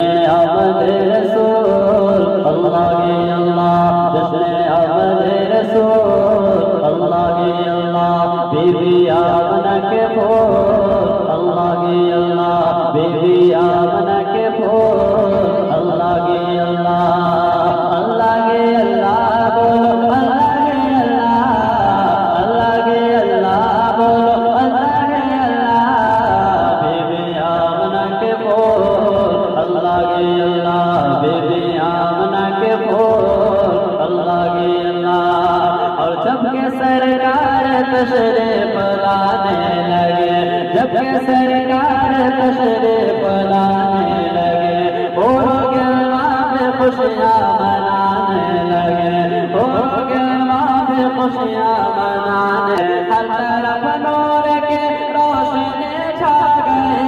آمد رسول اللہ کے اللہ، جشن آمد رسول اللہ کے اللہ، بی بی آمنہ کے پھول اللہ کے اللہ، بی بی آمنہ کے پھول اللہ کے اللہ، اللہ کے اللہ بولو اللہ کے اللہ، اللہ کے اللہ بولو اللہ کے اللہ، بی بی آمنہ کے پھول اللہ کے اللہ، بی بی آمنہ کے پھول اللہ کے اللہ۔ اور جب کہ سرکار تشریف لانے لگے، جب کہ سرکار تشریف لانے لگے، ہو گلواں میں خوشیاں منانے لگے، ہو گلواں میں خوشیاں منانے، ہر طرف نور کے روشنی چھا گئے،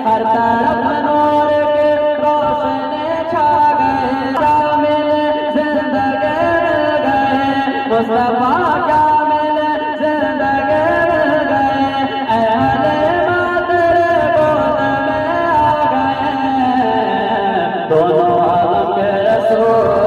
ہر طرف نور کے روشنی چھا گئے، کامل زندگی گئے مصطفیٰ کامل زندگی گئے، اہل مادر گود میں آ گئے، دونوں عالم کے رسول